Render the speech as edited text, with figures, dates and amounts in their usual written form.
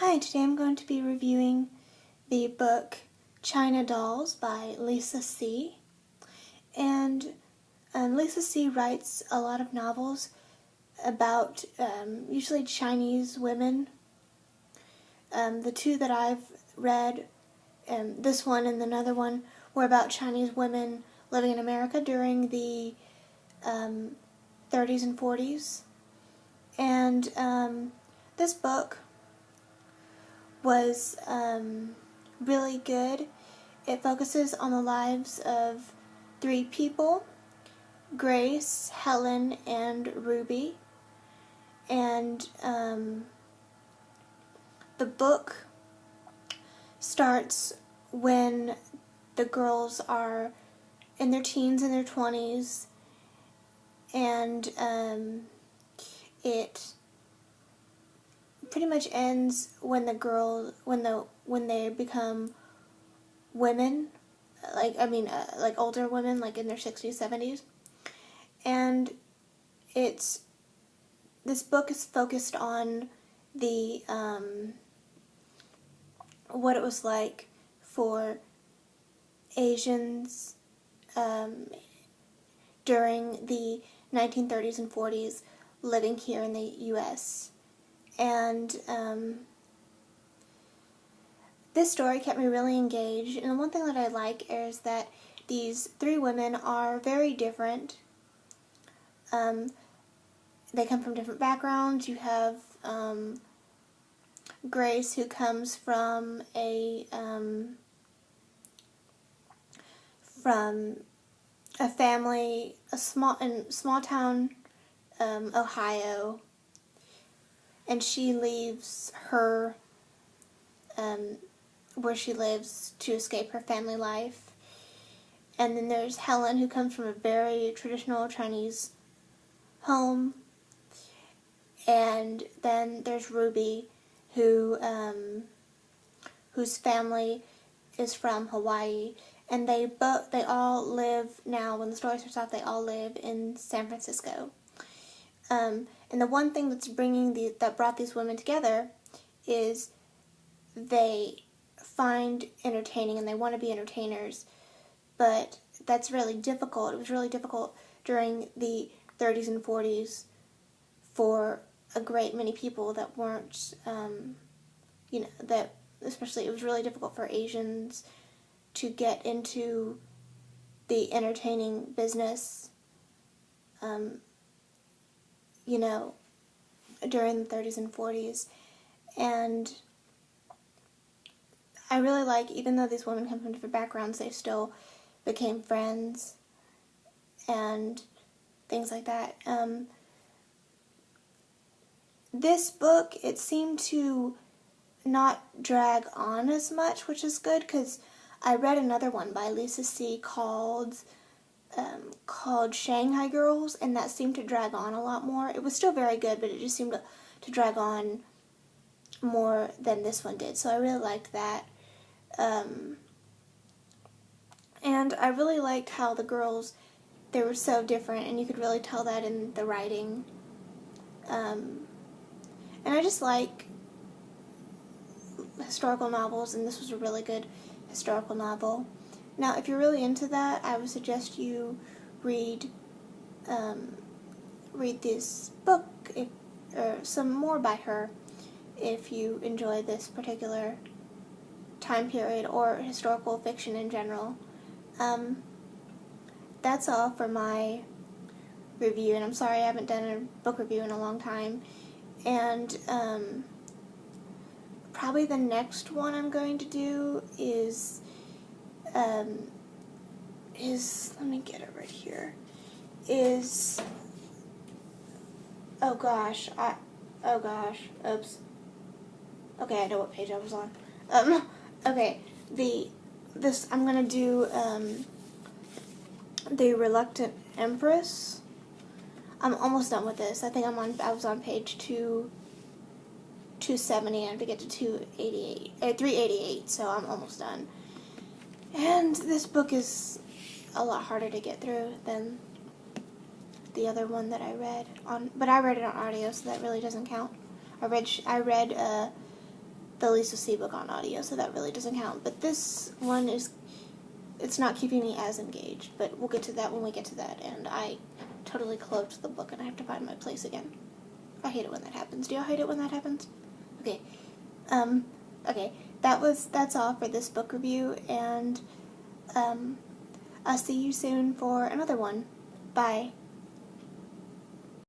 Hi, today I'm going to be reviewing the book China Dolls by Lisa See. And Lisa See writes a lot of novels about usually Chinese women. The two that I've read, this one and another one, were about Chinese women living in America during the 30s and 40s. And this book was really good. It focuses on the lives of three people: Grace, Helen, and Ruby. And the book starts when the girls are in their teens and their 20s, and it pretty much ends when when they become women, like older women, like in their 60s, 70s. And this book is focused on the what it was like for Asians during the 1930s and 40s living here in the U.S. And this story kept me really engaged, and one thing that I like is that these three women are very different. They come from different backgrounds. You have Grace, who comes from a family, small town, Ohio, and she leaves her where she lives to escape her family life. And then there's Helen, who comes from a very traditional Chinese home. And then there's Ruby, whose family is from Hawaii, and they all live now. When the story starts off, they all live in San Francisco. And the one thing that brought these women together is they find entertaining, and they want to be entertainers, but that's really difficult. It was really difficult during the 30s and 40s for a great many people that weren't, especially it was really difficult for Asians to get into the entertaining business, during the 30s and 40s. And I really like, even though these women come from different backgrounds, they still became friends and things like that. This book, it seemed to not drag on as much, which is good, because I read another one by Lisa See called Shanghai Girls, and that seemed to drag on a lot more. It was still very good, but it just seemed to drag on more than this one did, so I really liked that. And I really liked how the girls, they were so different, and you could really tell that in the writing. And I just like historical novels, and this was a really good historical novel. Now, if you're really into that, I would suggest you read this book, or some more by her, if you enjoy this particular time period or historical fiction in general. That's all for my review, and I'm sorry I haven't done a book review in a long time. And probably the next one I'm going to do is let me get it right here, oops. Okay, I know what page I was on. Okay, I'm gonna do The Reluctant Empress. I'm almost done with this. I think I was on page 270, and I have to get to 388, so I'm almost done. And this book is a lot harder to get through than the other one that I read but I read it on audio, so that really doesn't count. I read the Lisa C book on audio, so that really doesn't count. But this one it's not keeping me as engaged, but we'll get to that when we get to that. And I totally closed the book, and I have to find my place again. I hate it when that happens. Do y'all hate it when that happens? Okay. Okay. That's all for this book review, and I'll see you soon for another one. Bye.